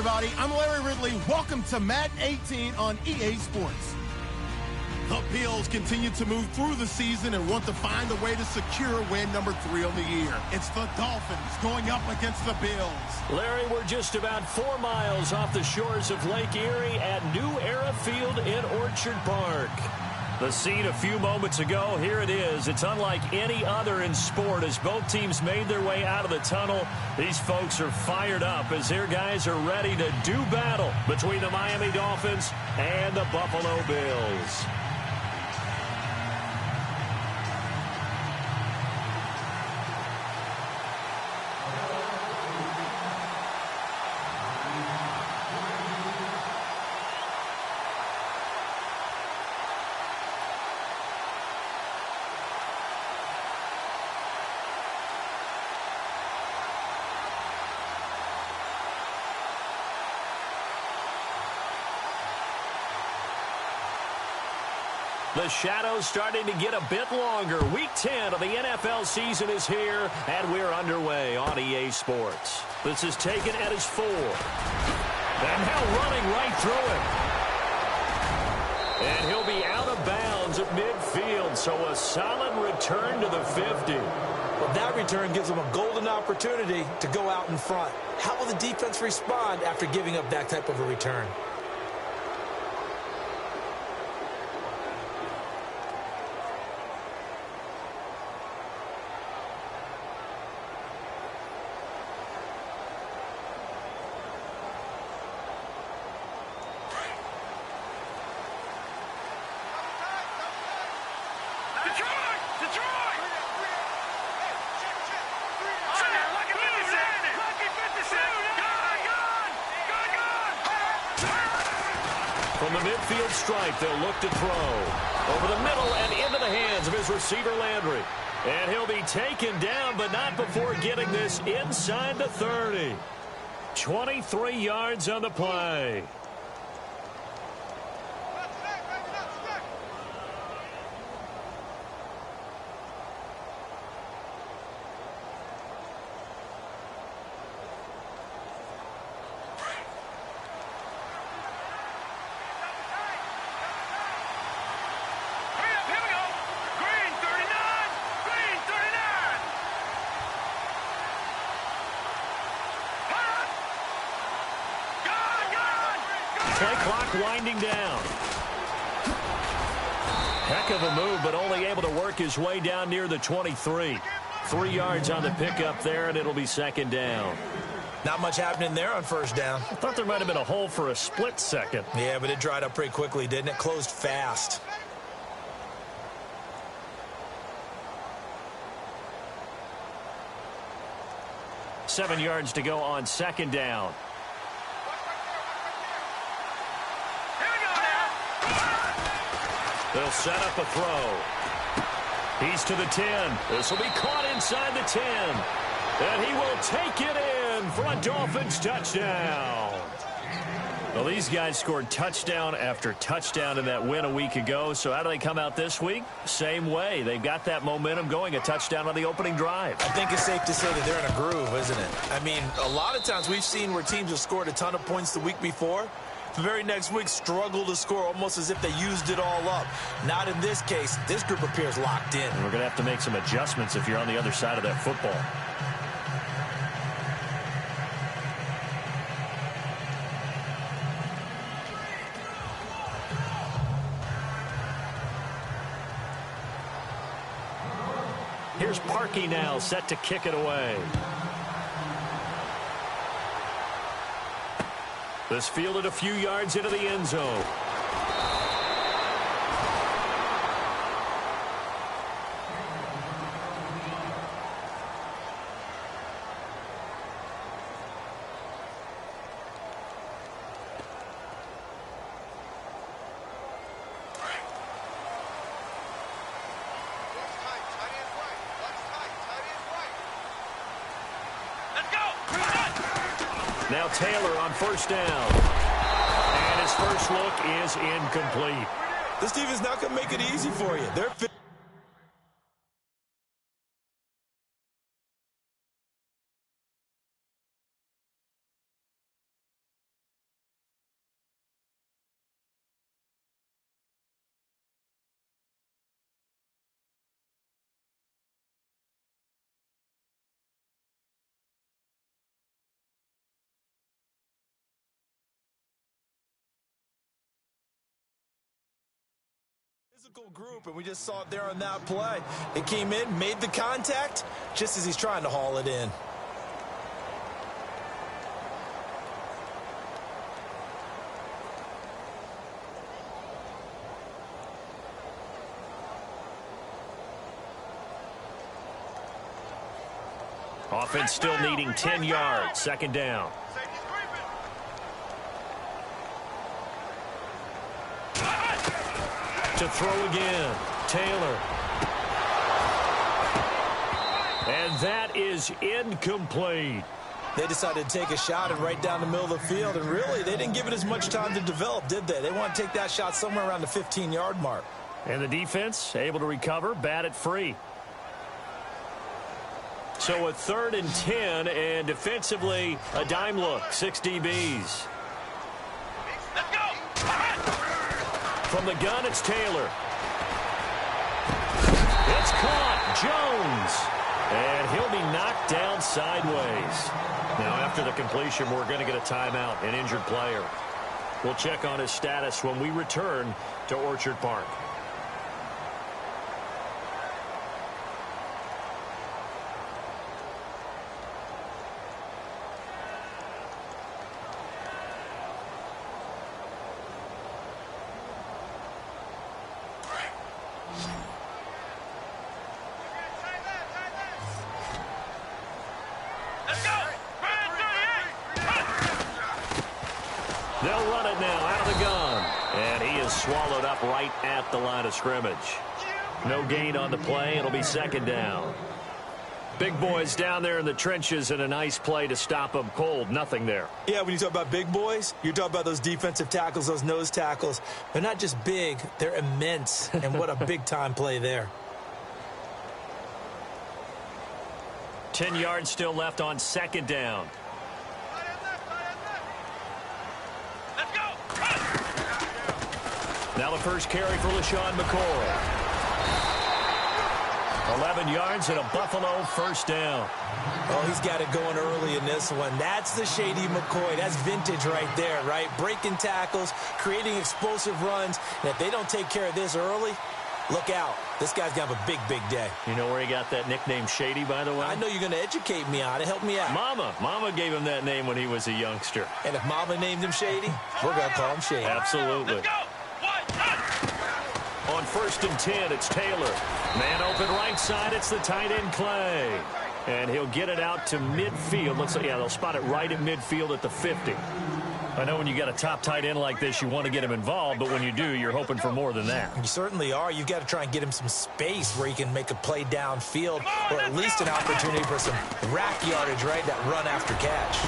everybody. I'm Larry Ridley. Welcome to Madden 18 on EA Sports. The Bills continue to move through the season and want to find a way to secure win number 3 on the year. It's the Dolphins going up against the Bills. Larry, we're just about 4 miles off the shores of Lake Erie at New Era Field in Orchard Park. The scene a few moments ago, here it is. It's unlike any other in sport as both teams made their way out of the tunnel. These folks are fired up as their guys are ready to do battle between the Miami Dolphins and the Buffalo Bills. The shadow's starting to get a bit longer. Week 10 of the NFL season is here, and we're underway on EA Sports. This is taken at his 4. And now running right through him. And he'll be out of bounds at midfield, so a solid return to the 50. Well, that return gives them a golden opportunity to go out in front. How will the defense respond after giving up that type of a return? From the midfield stripe, they'll look to throw. Over the middle and into the hands of his receiver, Landry. And he'll be taken down, but not before getting this inside the 30. 23 yards on the play. Play clock winding down. Heck of a move, but only able to work his way down near the 23. 3 yards on the pickup there, and it'll be second down. Not much happening there on first down. I thought there might have been a hole for a split second. Yeah, but it dried up pretty quickly, didn't it? Closed fast. Seven yards to go on second down. They'll set up a throw. He's to the 10. This will be caught inside the 10. And he will take it in for a Dolphins touchdown. Well, these guys scored touchdown after touchdown in that win a week ago. So how do they come out this week? Same way. They've got that momentum going, a touchdown on the opening drive. I think it's safe to say that they're in a groove, isn't it? I mean, a lot of times we've seen where teams have scored a ton of points the week before. The very next week struggle to score almost as if they used it all up. Not in this case. This group appears locked in. And we're going to have to make some adjustments if you're on the other side of that football. Here's Parkey now, set to kick it away. This fielded a few yards into the end zone. Now Taylor on first down. And his first look is incomplete. This team is not going to make it easy for you. They're Physical group, and we just saw it there on that play. It came in, made the contact, just as he's trying to haul it in. Offense still needing 10 yards. Second down. To throw again. Taylor. And that is incomplete. They decided to take a shot and right down the middle of the field, and really, they didn't give it as much time to develop, did they? They want to take that shot somewhere around the 15-yard mark. And the defense able to recover, bat it free. So a 3rd and 10, and defensively, a dime look, 6 DBs. Let's go! From the gun, it's Taylor. It's caught, Jones. And he'll be knocked down sideways. Now, after the completion, we're going to get a timeout, an injured player. We'll check on his status when we return to Orchard Park. They'll run it now out of the gun. And he is swallowed up right at the line of scrimmage. No gain on the play. It'll be second down. Big boys down there in the trenches, and a nice play to stop them cold. Nothing there. Yeah, when you talk about big boys, you're talking about those defensive tackles, those nose tackles. They're not just big, they're immense. And what a big-time play there. 10 yards still left on second down. Now the first carry for LaShawn McCoy. 11 yards and a Buffalo first down. Oh, he's got it going early in this one. That's the shady McCoy. That's vintage right there, right? Breaking tackles, creating explosive runs. And if they don't take care of this early, look out. This guy's going to have a big, big day. You know where he got that nickname Shady, by the way? I know you're going to educate me on it. Help me out. Mama gave him that name when he was a youngster. And if Mama named him Shady, we're going to call him Shady. Absolutely. Let's go! On 1st and 10, it's Taylor. Man open right side, it's the tight end Clay. And he'll get it out to midfield. Looks like, yeah, they'll spot it right at midfield at the 50. I know when you got a top tight end like this, you want to get him involved, but when you do, you're hoping for more than that. You certainly are. You've got to try and get him some space where he can make a play downfield, or at least an opportunity for some rack yardage, right? That run after catch.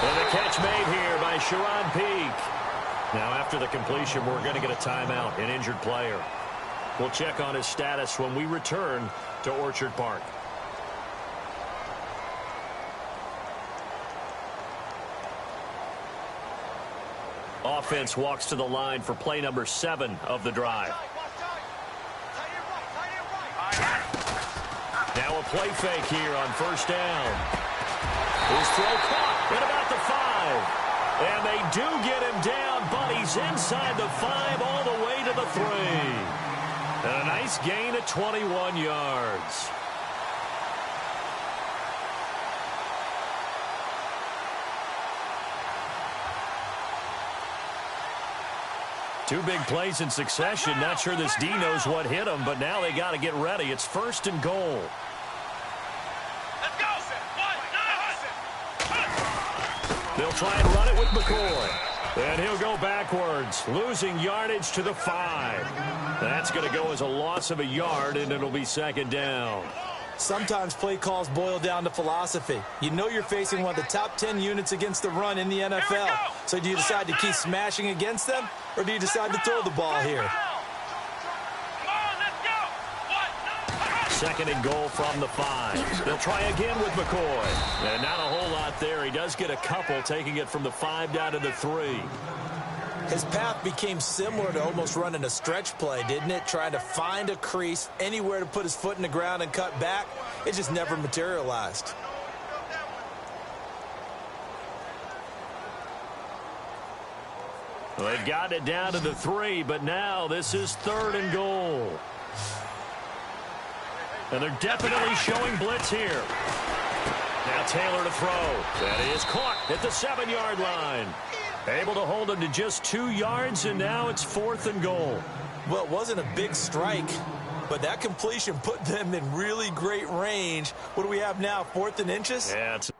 And the catch made here by Sharon Peak. Now, after the completion, we're going to get a timeout, an injured player. We'll check on his status when we return to Orchard Park. Offense walks to the line for play number 7 of the drive. Now a play fake here on first down. His throw caught at about the 5. And they do get him down, but he's inside the 5 all the way to the 3. And a nice gain of 21 yards. Two big plays in succession. Not sure this D knows what hit him, but now they got to get ready. It's 1st and goal. Let's go! They'll try and run it with McCoy. And he'll go backwards, losing yardage to the 5. That's going to go as a loss of a yard, and it'll be 2nd down. Sometimes play calls boil down to philosophy. You know you're facing one of the top 10 units against the run in the NFL. So do you decide to keep smashing against them, or do you decide to throw the ball here? 2nd and goal from the 5. They'll try again with McCoy. And not a whole lot there. He does get a couple, taking it from the 5 down to the 3. His path became similar to almost running a stretch play, didn't it? Trying to find a crease, anywhere to put his foot in the ground and cut back. It just never materialized. Well, they've gotten it down to the 3, but now this is 3rd and goal. And they're definitely showing blitz here. Now Taylor to throw. That is caught at the 7-yard line. Able to hold him to just 2 yards, and now it's 4th and goal. Well, it wasn't a big strike, but that completion put them in really great range. What do we have now, 4th and inches? Yeah, it's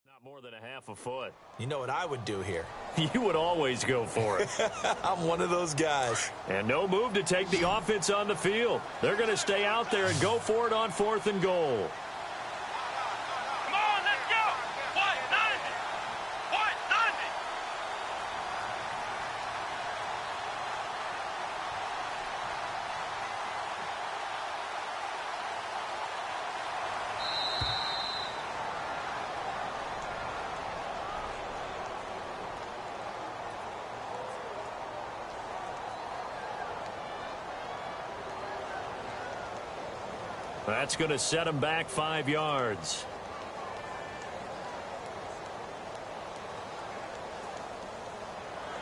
not more than a half a foot. You know what I would do here? You would always go for it. I'm one of those guys. And no move to take the offense on the field. They're going to stay out there and go for it on 4th and goal. Come on, let's go. What? 90. What? 90. That's going to set him back 5 yards.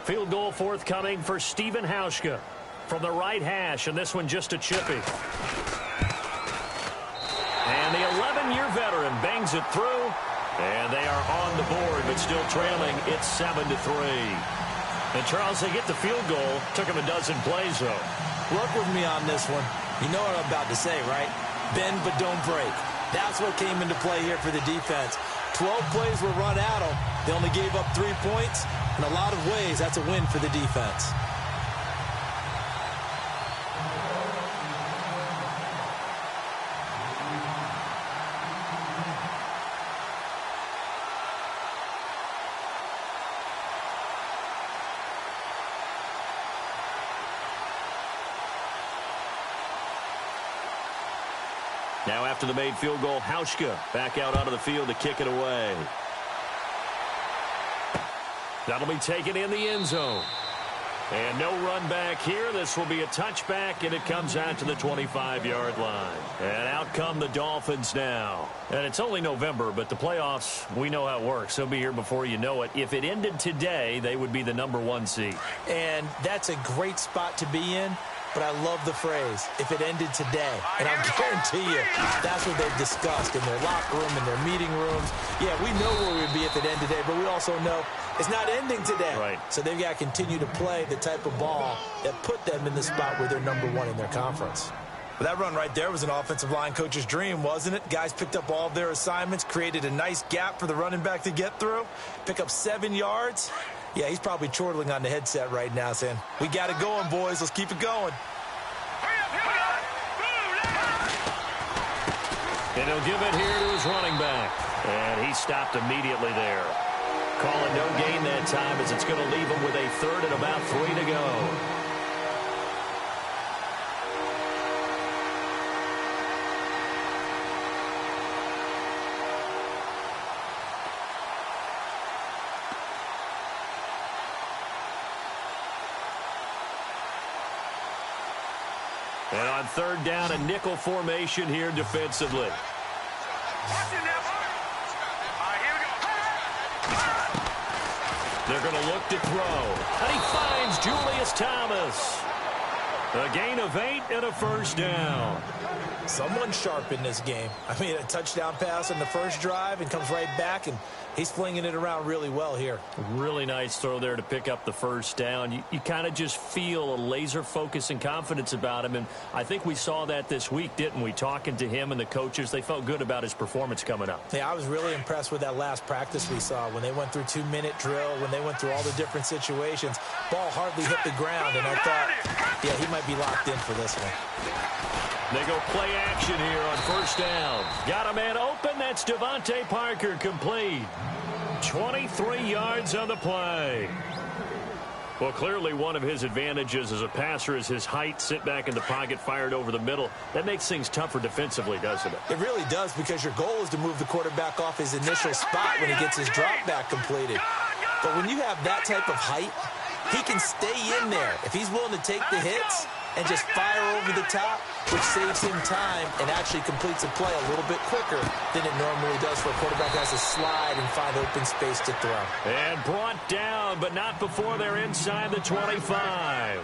Field goal forthcoming for Stephen Hauschka from the right hash, and this one just a chippy. And the 11-year veteran bangs it through, and they are on the board, but still trailing. It's 7-3. And Charles, they get the field goal. Took him a dozen plays, though. Work with me on this one. You know what I'm about to say, right? Bend but don't break. That's what came into play here for the defense. 12 plays were run at them. They only gave up 3 points. In a lot of ways, that's a win for the defense. Now after the made field goal, Hauschka back out onto the field to kick it away. That'll be taken in the end zone. And no run back here. This will be a touchback, and it comes out to the 25-yard line. And out come the Dolphins now. And it's only November, but the playoffs, we know how it works. They'll be here before you know it. If it ended today, they would be the #1 seed. And that's a great spot to be in. But I love the phrase, if it ended today. And I guarantee you, that's what they've discussed in their locker room, in their meeting rooms. Yeah, we know where we'd be if it ended today, but we also know it's not ending today. Right. So they've got to continue to play the type of ball that put them in the spot where they're #1 in their conference. But that run right there was an offensive line coach's dream, wasn't it? Guys picked up all of their assignments, created a nice gap for the running back to get through, pick up 7 yards. Yeah, he's probably chortling on the headset right now saying, we got it going, boys. Let's keep it going. And he'll give it here to his running back. And he stopped immediately there. Calling no gain that time as it's going to leave him with a 3rd and about 3 to go. And on 3rd down, a nickel formation here defensively. They're going to look to throw. And he finds Julius Thomas. A gain of 8 and a 1st down. Someone sharp in this game. I mean, a touchdown pass on the first drive and comes right back and He's flinging it around really well here. Really nice throw there to pick up the first down. You kind of just feel a laser focus and confidence about him, and I think we saw that this week, didn't we? Talking to him and the coaches, they felt good about his performance coming up. Yeah, I was really impressed with that last practice we saw when they went through 2-minute drill, when they went through all the different situations. Ball hardly hit the ground, and I thought, yeah, he might be locked in for this one. They go play action here on first down. Got a man open. That's Devontae Parker, complete. 23 yards on the play. Well, clearly one of his advantages as a passer is his height. Sit back in the pocket, fired over the middle. That makes things tougher defensively, doesn't it? It really does, because your goal is to move the quarterback off his initial spot when he gets his drop back completed. But when you have that type of height, he can stay in there. If he's willing to take the hits and just fire over the top, which saves him time and actually completes a play a little bit quicker than it normally does for a quarterback who has to slide and find open space to throw. And brought down, but not before they're inside the 25.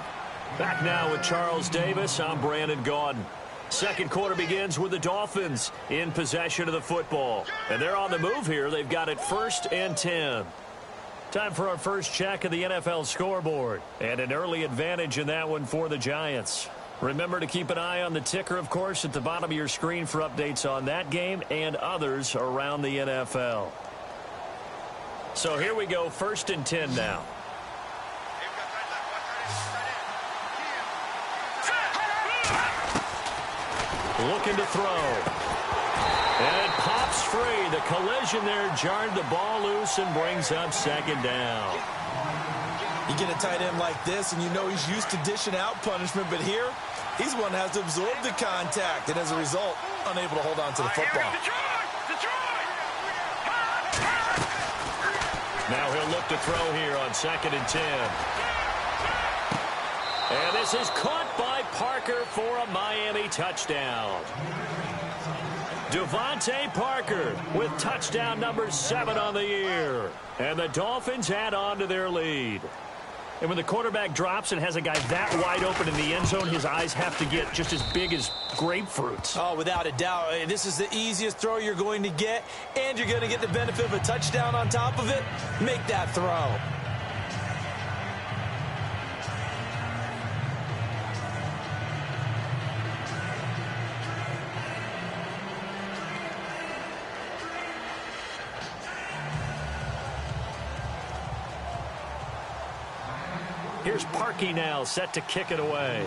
Back now with Charles Davis. I'm Brandon Gaudin. Second quarter begins with the Dolphins in possession of the football. And they're on the move here. They've got it 1st and 10. Time for our first check of the NFL scoreboard. And an early advantage in that one for the Giants. Remember to keep an eye on the ticker, of course, at the bottom of your screen for updates on that game and others around the NFL. So here we go, 1st and 10 now. Looking to throw. And it pops free. The collision there jarred the ball loose and brings up 2nd down. You get a tight end like this, and you know he's used to dishing out punishment, but here, he's one that has to absorb the contact, and as a result, unable to hold on to the football. Now he'll look to throw here on 2nd and 10. And this is caught by Parker for a Miami touchdown. Devontae Parker with touchdown number 7 on the year. And the Dolphins add on to their lead. And when the quarterback drops and has a guy that wide open in the end zone, his eyes have to get just as big as grapefruits. Oh, without a doubt. This is the easiest throw you're going to get, and you're going to get the benefit of a touchdown on top of it. Make that throw. Here's Parkey now, set to kick it away.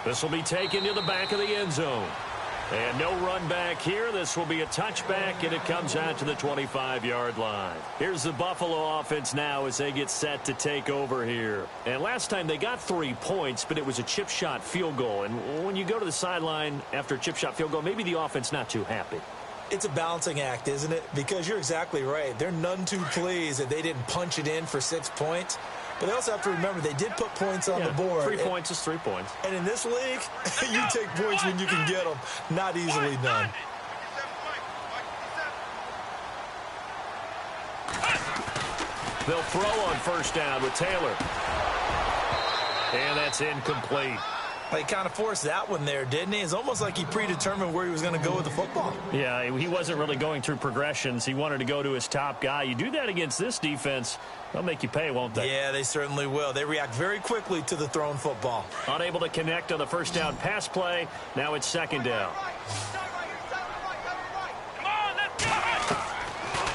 This will be taken to the back of the end zone. And no run back here. This will be a touchback, and it comes out to the 25-yard line. Here's the Buffalo offense now as they get set to take over here. And last time they got 3 points, but it was a chip shot field goal. And when you go to the sideline after a chip shot field goal, maybe the offense not too happy. It's a balancing act, isn't it? Because you're exactly right. They're none too pleased that they didn't punch it in for 6 points. But they also have to remember they did put points on the board. 3 points is 3 points. And in this league, you take points when you can get them. Not easily done. They'll throw on 1st down with Taylor. And that's incomplete. He kind of forced that one there, didn't he? It's almost like he predetermined where he was going to go with the football. Yeah, he wasn't really going through progressions. He wanted to go to his top guy. You do that against this defense, they'll make you pay, won't they? Yeah, they certainly will. They react very quickly to the thrown football. Unable to connect on the 1st down pass play. Now it's 2nd down.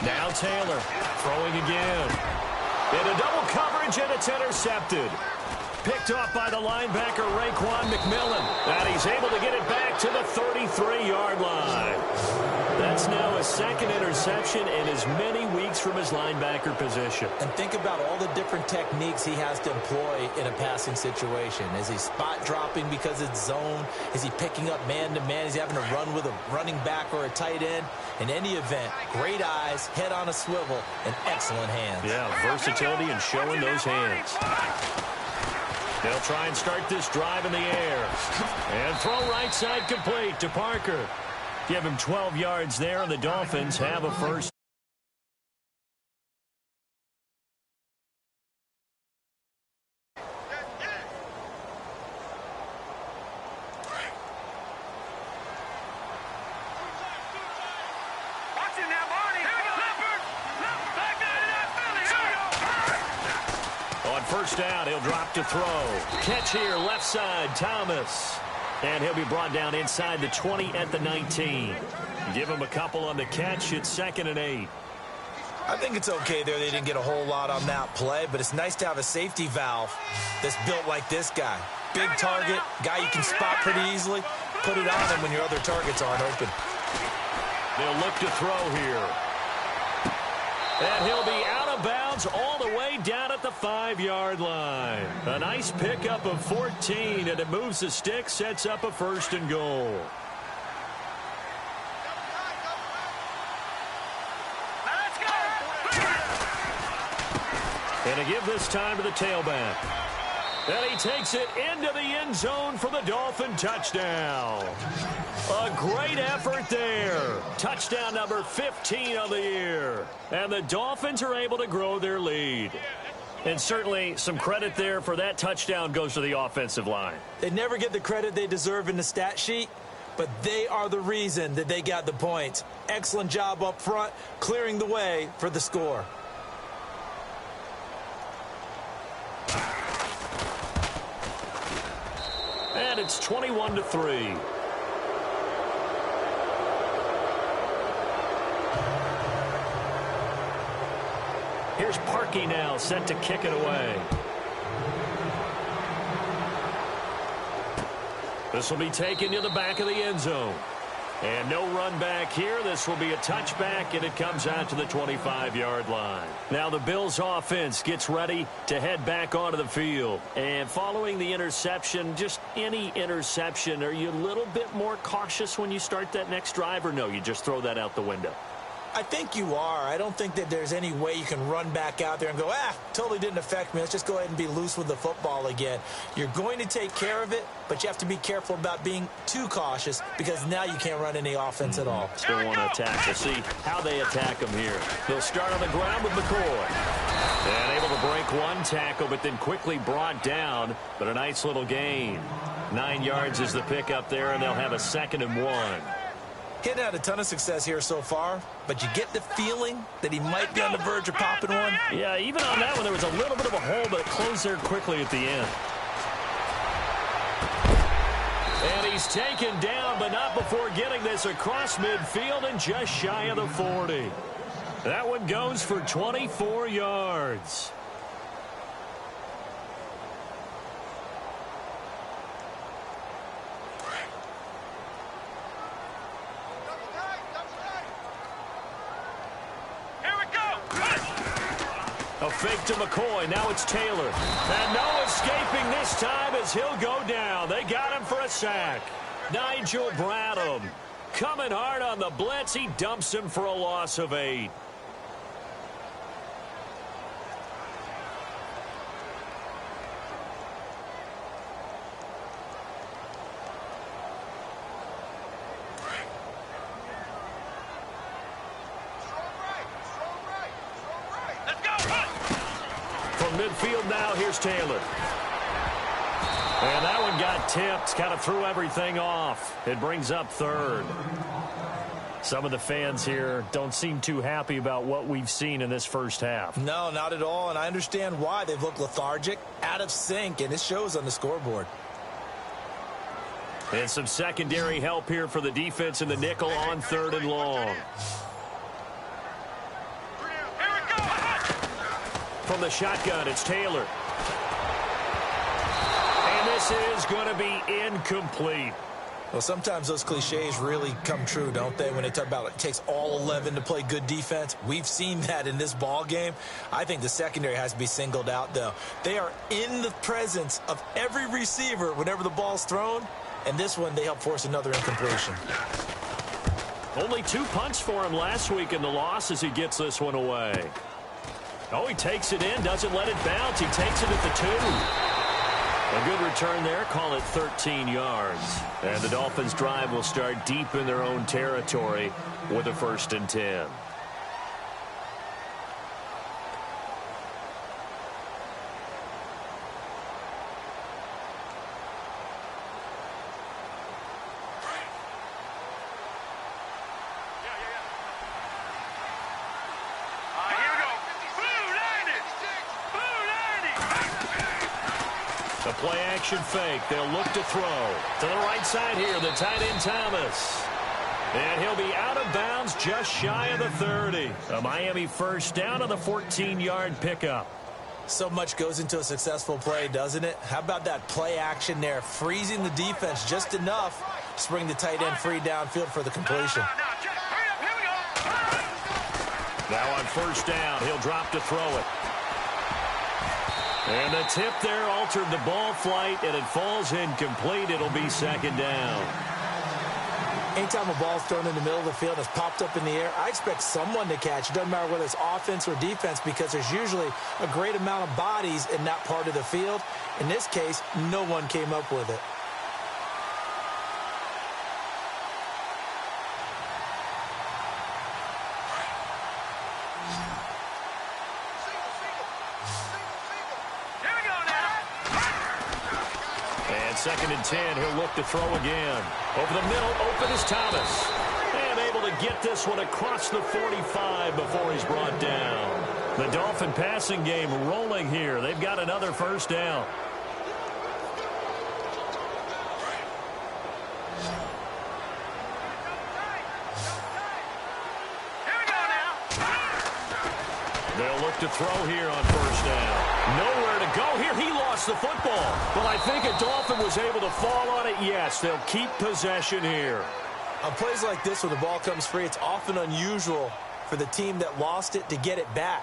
Now Taylor throwing again. In a double coverage, and it's intercepted. Picked off by the linebacker, Raekwon McMillan. And he's able to get it back to the 33-yard line. That's now a 2nd interception in as many weeks from his linebacker position. And think about all the different techniques he has to employ in a passing situation. Is he spot dropping because it's zone? Is he picking up man-to-man? Is he having to run with a running back or a tight end? In any event, great eyes, head on a swivel, and excellent hands. Yeah, versatility and showing those hands. They'll try and start this drive in the air. And throw right side complete to Parker. Give him 12 yards there, and the Dolphins have a first. On first down, he'll drop to throw. Catch here, left side, Thomas. And he'll be brought down inside the 20 at the 19. Give him a couple on the catch. It's 2nd and 8. I think it's okay there. They didn't get a whole lot on that play, but it's nice to have a safety valve that's built like this guy. Big target, guy you can spot pretty easily. Put it on him when your other targets aren't open. They'll look to throw here. And he'll be out of bounds all the way down at the 5-yard line. A nice pickup of 14, and it moves the stick, sets up a 1st and goal. And a give this time to the tailback. And he takes it into the end zone for the Dolphin touchdown. A great effort there. Touchdown number 15 of the year. And the Dolphins are able to grow their lead. And certainly some credit there for that touchdown goes to the offensive line. They never get the credit they deserve in the stat sheet, but they are the reason that they got the points. Excellent job up front, clearing the way for the score. And it's 21-3. Here's Parkey now, set to kick it away. This will be taken to the back of the end zone. And no run back here. This will be a touchback, and it comes out to the 25-yard line. Now the Bills' offense gets ready to head back onto the field. And following the interception, just any interception, are you a little bit more cautious when you start that next drive, or no, you just throw that out the window? I think you are. I don't think that there's any way you can run back out there and go, totally didn't affect me. Let's just go ahead and be loose with the football again. You're going to take care of it, but you have to be careful about being too cautious because now you can't run any offense at all. Still want to attack. We'll see how they attack him here. They'll start on the ground with McCoy. And able to break one tackle, but then quickly brought down. But a nice little gain. 9 yards is the pickup there, and they'll have a 2nd and 1. He's had a ton of success here so far, but you get the feeling that he might be on the verge of popping one. Yeah, even on that one, there was a little bit of a hole, but it closed there quickly at the end. And he's taken down, but not before getting this across midfield and just shy of the 40. That one goes for 24 yards. A fake to McCoy. Now it's Taylor. And no escaping this time as he'll go down. They got him for a sack. Nigel Bradham coming hard on the blitz. He dumps him for a loss of 8. Midfield now, here's Taylor. And that one got tipped, kind of threw everything off. It brings up 3rd. Some of the fans here don't seem too happy about what we've seen in this first half. No, not at all, and I understand why. They've looked lethargic, out of sync, and it shows on the scoreboard. And some secondary help here for the defense in the nickel on 3rd and long. From the shotgun, it's Taylor. And this is going to be incomplete. Well, sometimes those cliches really come true, don't they, when they talk about it takes all 11 to play good defense. We've seen that in this ball game. I think the secondary has to be singled out, though. They are in the presence of every receiver whenever the ball's thrown, and this one they help force another incompletion. Only 2 punts for him last week in the loss as he gets this one away. Oh, he takes it in, doesn't let it bounce. He takes it at the 2. A good return there, call it 13 yards. And the Dolphins' drive will start deep in their own territory with a 1st and 10. The play action fake. They'll look to throw. To the right side here, the tight end Thomas. And he'll be out of bounds just shy of the 30. A Miami first down on the 14-yard pickup. So much goes into a successful play, doesn't it? How about that play action there? Freezing the defense just enough to bring the tight end free downfield for the completion. Now on first down, he'll drop to throw it. And the tip there altered the ball flight, and it falls incomplete. It'll be second down. Anytime a ball's thrown in the middle of the field and it's popped up in the air, I expect someone to catch. It doesn't matter whether it's offense or defense because there's usually a great amount of bodies in that part of the field. In this case, no one came up with it. Second and 10, he'll look to throw again. Over the middle, open is Thomas. And able to get this one across the 45 before he's brought down. The Dolphin passing game rolling here. They've got another first down. They'll look to throw here on first down. Nowhere to go here. He lost the football. Well, I think a Dolphin was able to fall on it. Yes, they'll keep possession here. On plays like this where the ball comes free, it's often unusual for the team that lost it to get it back.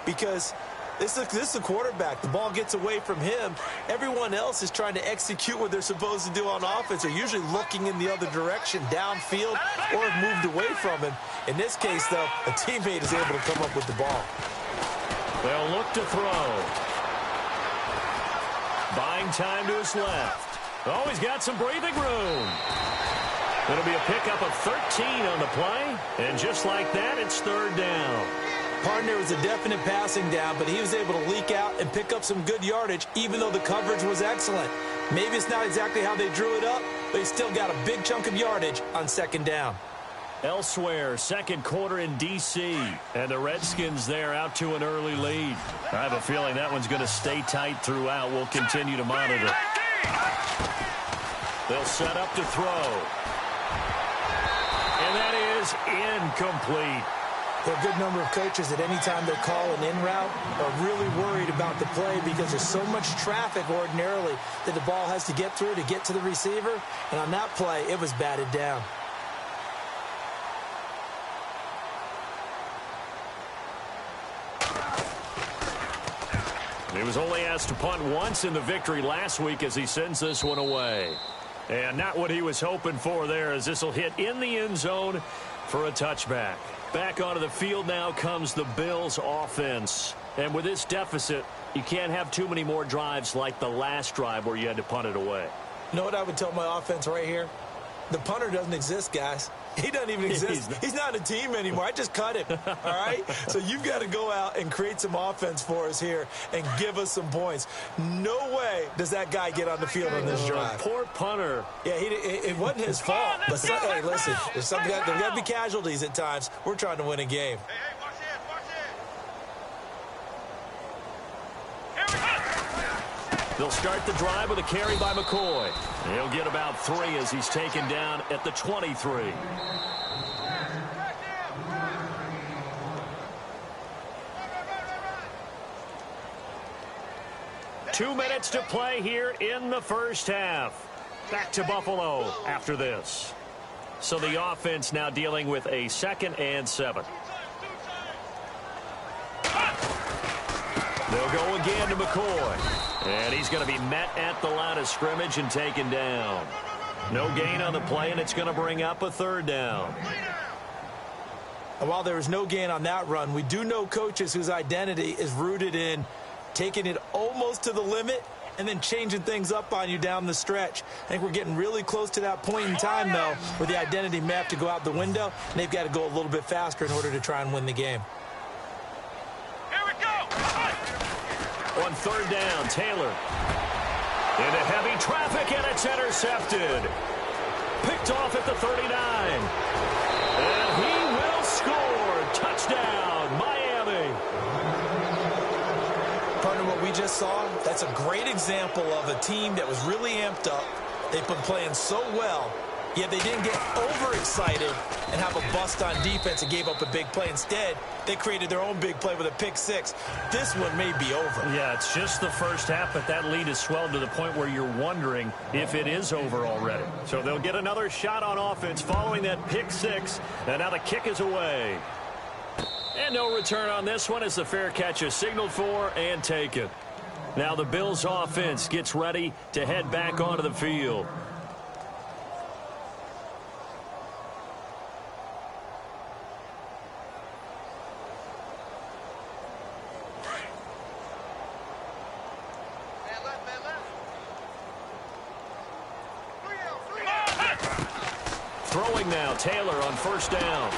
Because this is the quarterback. The ball gets away from him. Everyone else is trying to execute what they're supposed to do on offense. They're usually looking in the other direction, downfield, or have moved away from him. In this case, though, a teammate is able to come up with the ball. They'll look to throw. Buying time to his left. Oh, he's got some breathing room. It'll be a pickup of 13 on the play. And just like that, it's third down. Partner was a definite passing down, but he was able to leak out and pick up some good yardage, even though the coverage was excellent. Maybe it's not exactly how they drew it up, but he still got a big chunk of yardage on second down. Elsewhere, second quarter in D.C., and the Redskins there out to an early lead. I have a feeling that one's going to stay tight throughout. We'll continue to monitor. They'll set up to throw. And that is incomplete. There are a good number of coaches at any time they call an in route are really worried about the play because there's so much traffic ordinarily that the ball has to get through to get to the receiver. And on that play, it was batted down. He was only asked to punt once in the victory last week as he sends this one away. And not what he was hoping for there as this will hit in the end zone for a touchback. Back onto the field now comes the Bills offense. And with this deficit, you can't have too many more drives like the last drive where you had to punt it away. You know what I would tell my offense right here? The punter doesn't exist, guys. He doesn't even exist. He's not a team anymore. I just cut him, all right? So you've got to go out and create some offense for us here and give us some points. No way does that guy get on the field on this drive. Poor punter. Yeah, it wasn't his fault. But hey, listen, there's got to be casualties at times. We're trying to win a game. Hey, watch this, watch this. They'll start the drive with a carry by McCoy. He'll get about 3 as he's taken down at the 23. Two minutes to play here in the first half. Back to Buffalo after this. So the offense now dealing with a 2nd and 7. They'll go again to McCoy. And he's going to be met at the line of scrimmage and taken down. No gain on the play, and it's going to bring up a 3rd down. And while there was no gain on that run, we do know coaches whose identity is rooted in taking it almost to the limit and then changing things up on you down the stretch. I think we're getting really close to that point in time, though, where the identity may have to go out the window, and they've got to go a little bit faster in order to try and win the game. On 3rd down, Taylor. Into heavy traffic, and it's intercepted. Picked off at the 39. And he will score. Touchdown, Miami. Partner, what we just saw, that's a great example of a team that was really amped up. They've been playing so well, yet they didn't get overexcited and have a bust on defense and gave up a big play. Instead, they created their own big play with a pick six. This one may be over. Yeah, it's just the first half, but that lead has swelled to the point where you're wondering if it is over already. So they'll get another shot on offense following that pick six, and now the kick is away. And no return on this one as the fair catch is signaled for and taken. Now the Bills offense gets ready to head back onto the field. Throwing now, Taylor on first down.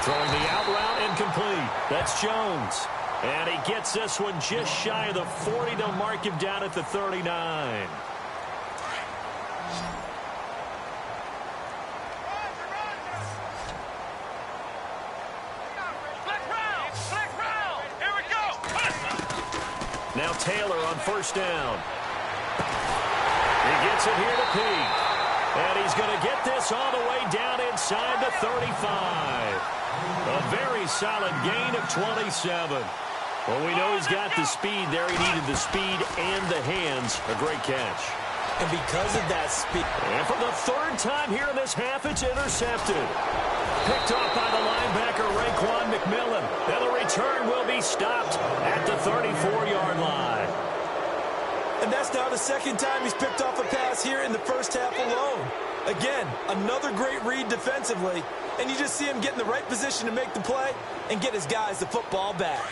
Throwing the out route incomplete. That's Jones. And he gets this one just shy of the 40. They'll mark him down at the 39. Here we go. Now Taylor on first down. He gets it here to Pete. And he's going to get this all the way down inside the 35. A very solid gain of 27. Well, we know he's got the speed there. He needed the speed and the hands. A great catch. And because of that speed. And for the third time here in this half, it's intercepted. Picked off by the linebacker, Raekwon McMillan. And the return will be stopped at the 34-yard line. And that's now the second time he's picked off a pass here in the first half alone. Again, another great read defensively. And you just see him get in the right position to make the play and get his guys the football back.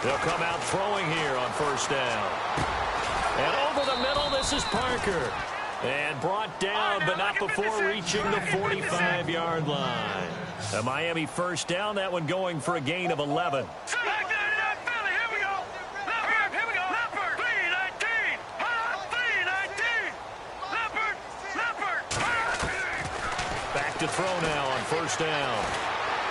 They'll come out throwing here on first down. And over the middle, this is Parker. And brought down, but not before reaching the 45-yard line. A Miami first down, that one going for a gain of 11. Back to throw now on first down.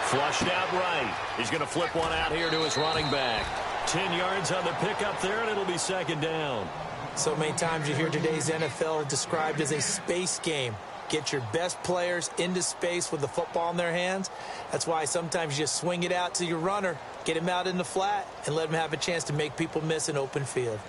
Flushed out right. He's going to flip one out here to his running back. 10 yards on the pickup there, and it'll be second down. So many times you hear today's NFL described as a space game. Get your best players into space with the football in their hands. That's why sometimes you just swing it out to your runner, get him out in the flat, and let him have a chance to make people miss an open field.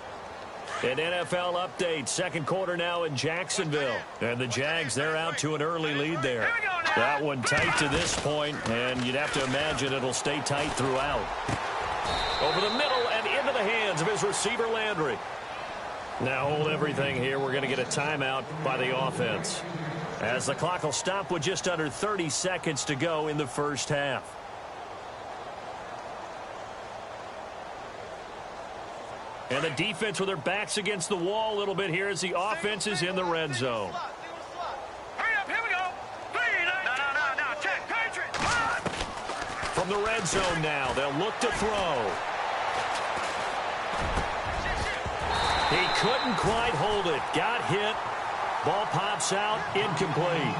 An NFL update. Second quarter now in Jacksonville. And the Jags, they're out to an early lead there. That one tight to this point, and you'd have to imagine it'll stay tight throughout. Over the middle and into the hands of his receiver, Landry. Now hold everything here. We're going to get a timeout by the offense, as the clock will stop with just under 30 seconds to go in the first half. And the defense with their backs against the wall a little bit here as the offense is in the red zone. Hurry up, here we go. No, check, Patriot. From the red zone now, they'll look to throw. He couldn't quite hold it. Got hit. Ball pops out. Incomplete.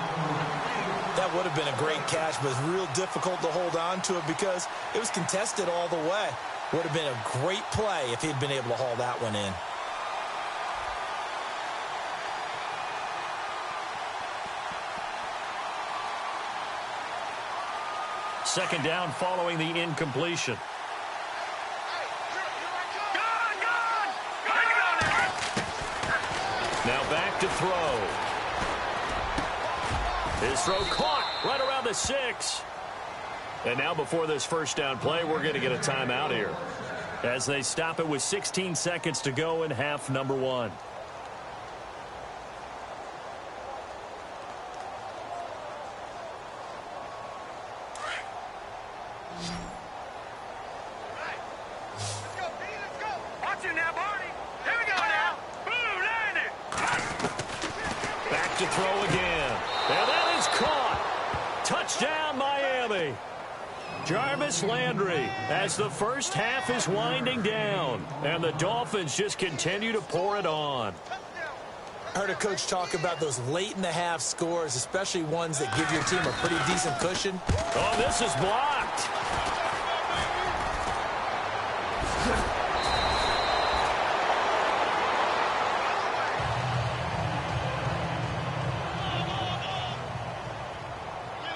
That would have been a great catch, but it's real difficult to hold on to it because it was contested all the way. Would have been a great play if he'd been able to haul that one in. Second down following the incompletion. Now back to throw. His throw caught right around the 6. And now before this first down play, we're going to get a timeout here, as they stop it with 16 seconds to go in half number 1. Back to throw again. And that is caught. Touchdown, Miami. Jarvis Landry, as the first half is winding down, and the Dolphins just continue to pour it on. I heard a coach talk about those late-in-the-half scores, especially ones that give your team a pretty decent cushion. Oh, this is blocked.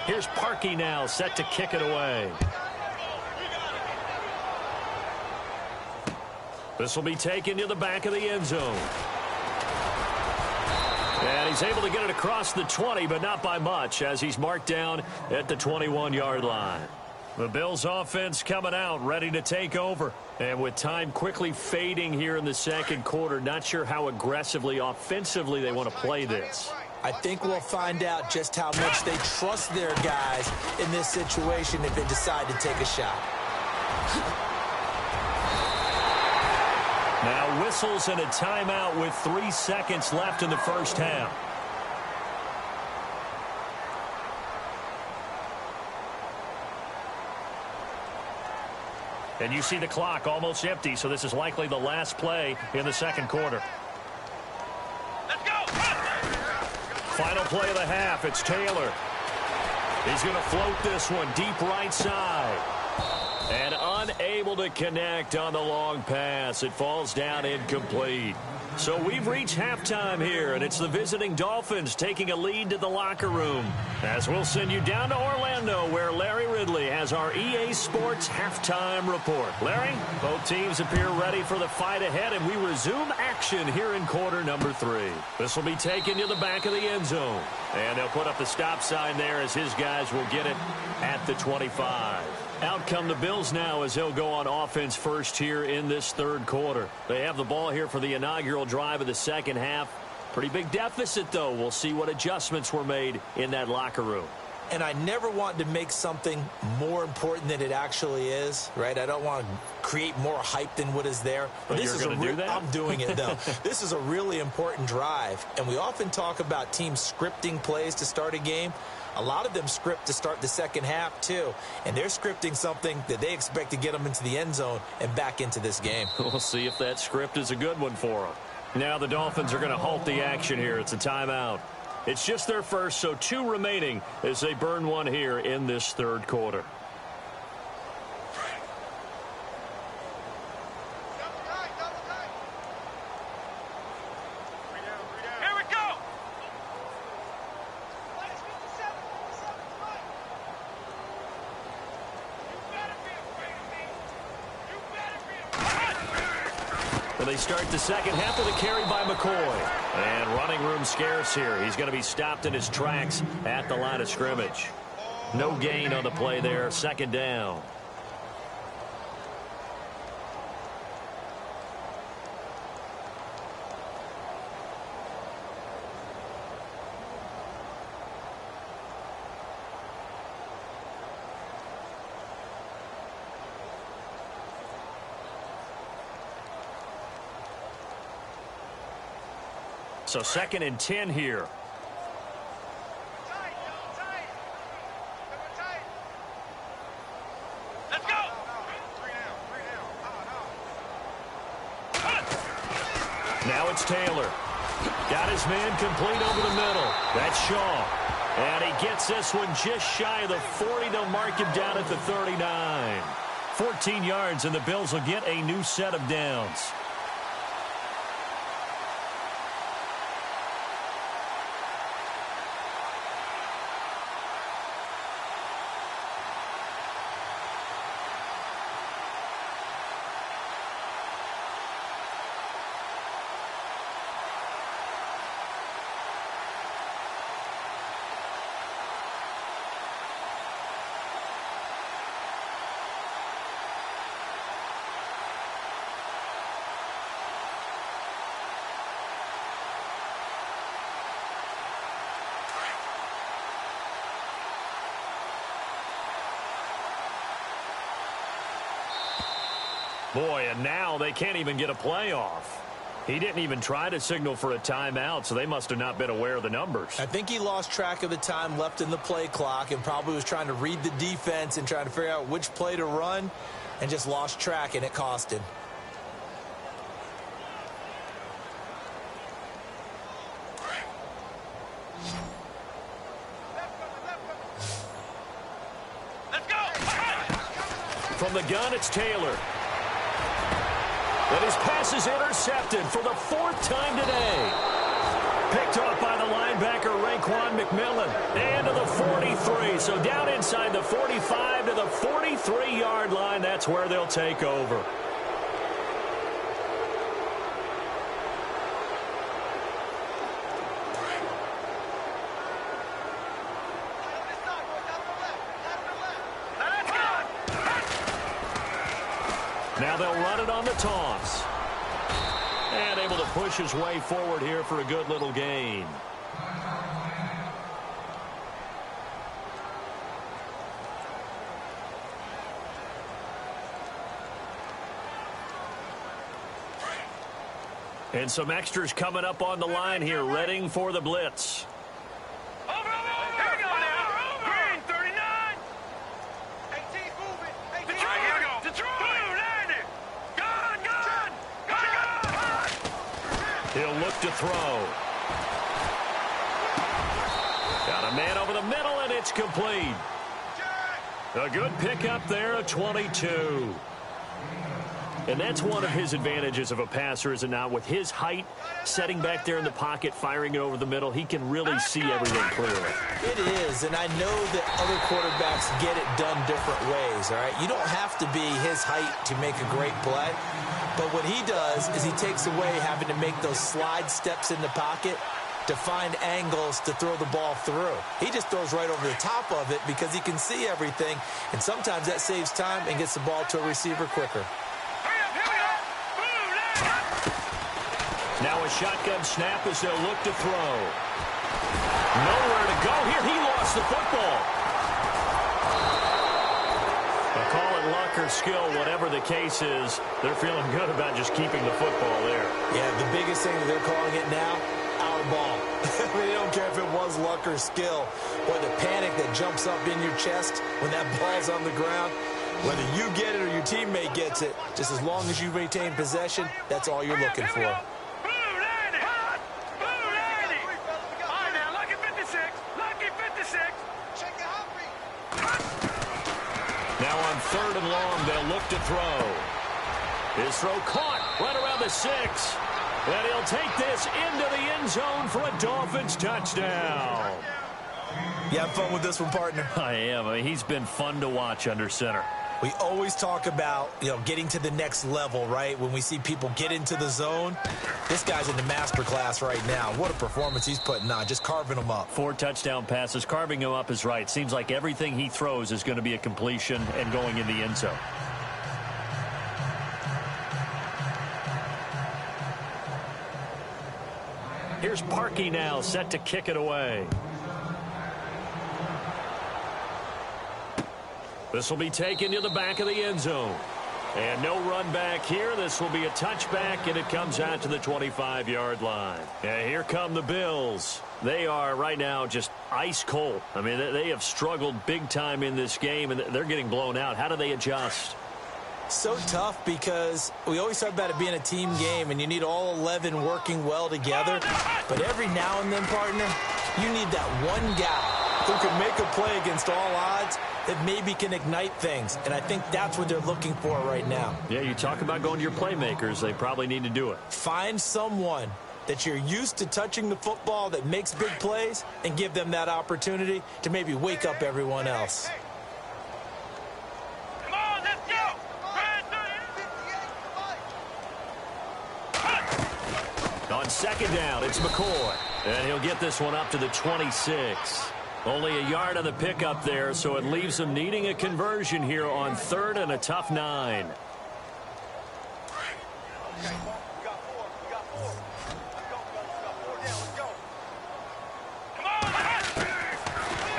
Here's Parkey now, set to kick it away. This will be taken to the back of the end zone. And he's able to get it across the 20, but not by much, as he's marked down at the 21-yard line. The Bills offense coming out, ready to take over. And with time quickly fading here in the second quarter, not sure how aggressively, offensively they want to play this. I think we'll find out just how much they trust their guys in this situation if they decide to take a shot. Now whistles and a timeout with 3 seconds left in the first half. And you see the clock almost empty, so this is likely the last play in the second quarter. Let's go! Final play of the half, it's Taylor. He's going to float this one deep right side. And unable to connect on the long pass. It falls down incomplete. So we've reached halftime here, and it's the visiting Dolphins taking a lead to the locker room. As we'll send you down to Orlando, where Larry Ridley has our EA Sports halftime report. Larry, both teams appear ready for the fight ahead, and we resume action here in quarter number 3. This will be taken to the back of the end zone. And they'll put up the stop sign there as his guys will get it at the 25. Out come the Bills now as they'll go on offense first here in this third quarter. They have the ball here for the inaugural drive of the second half. Pretty big deficit, though. We'll see what adjustments were made in that locker room. And I never want to make something more important than it actually is, right? I don't want to create more hype than what is there. But this you're going to do that? I'm doing it, though. This is a really important drive. And we often talk about teams scripting plays to start a game. A lot of them script to start the second half, too. And they're scripting something that they expect to get them into the end zone and back into this game. We'll see if that script is a good one for them. Now the Dolphins are going to halt the action here. It's a timeout. It's just their first, so 2 remaining as they burn one here in this third quarter. Here we go! Well, they start the second half with a carry by McCoy. And running room scarce here. He's going to be stopped in his tracks at the line of scrimmage. No gain on the play there. Second down. So 2nd and 10 here. Let's go! Now it's Taylor. Got his man complete over the middle. That's Shaw. And he gets this one just shy of the 40. They'll mark him down at the 39. 14 yards, and the Bills will get a new set of downs. Boy, and now they can't even get a play off. He didn't even try to signal for a timeout, so they must have not been aware of the numbers. I think he lost track of the time left in the play clock and probably was trying to read the defense and trying to figure out which play to run and just lost track, and it cost him. From the gun, it's Taylor. And his pass is intercepted for the 4th time today. Picked off by the linebacker, Raekwon McMillan. And to the 43. So down inside the 45 to the 43-yard line. That's where they'll take over. Now they'll run it on the toss. And able to push his way forward here for a good little gain. And some extras coming up on the line here, readying for the blitz. Here we go now. Green, 39. 18 moving. Detroit, here we go. Detroit. Blue, landing. Gun. He'll look to throw. Got a man over the middle, and it's complete. A good pickup there, a 22. And that's one of his advantages of a passer, is it not? With his height, setting back there in the pocket, firing it over the middle, he can really see everything clearly. It is, and I know that other quarterbacks get it done different ways, all right? You don't have to be his height to make a great play, but what he does is he takes away having to make those slide steps in the pocket to find angles to throw the ball through. He just throws right over the top of it because he can see everything, and sometimes that saves time and gets the ball to a receiver quicker. Now a shotgun snap as they'll look to throw. Nowhere to go here. He lost the football. They'll call it luck or skill, whatever the case is. They're feeling good about just keeping the football there. Yeah, the biggest thing that they're calling it now, our ball. I mean, they don't care if it was luck or skill, or the panic that jumps up in your chest when that ball's on the ground. Whether you get it or your teammate gets it, just as long as you retain possession, that's all you're looking for. Now on 3rd and long, they'll look to throw. His throw caught right around the 6. And he'll take this into the end zone for a Dolphins touchdown. You have fun with this one, partner? I am. I mean, he's been fun to watch under center. We always talk about, getting to the next level, right? When we see people get into the zone, this guy's in the master class right now. What a performance he's putting on, just carving them up. 4 touchdown passes. Carving him up is right. Seems like everything he throws is going to be a completion and going in the end zone. Here's Parkey now, set to kick it away. This will be taken to the back of the end zone. And no run back here. This will be a touchback, and it comes out to the 25-yard line. And here come the Bills. They are right now just ice cold. I mean, they have struggled big time in this game, and they're getting blown out. How do they adjust? So tough because we always talk about it being a team game, and you need all 11 working well together. But every now and then, partner, you need that one guy who can make a play against all odds that maybe can ignite things. And I think that's what they're looking for right now. Yeah, you talk about going to your playmakers. They probably need to do it. Find someone that you're used to touching the football that makes big plays and give them that opportunity to maybe wake up everyone else. Come on, let's go. On 2nd down, it's McCoy. And he'll get this one up to the 26. Only a yard on the pickup there, so it leaves them needing a conversion here on 3rd and a tough 9.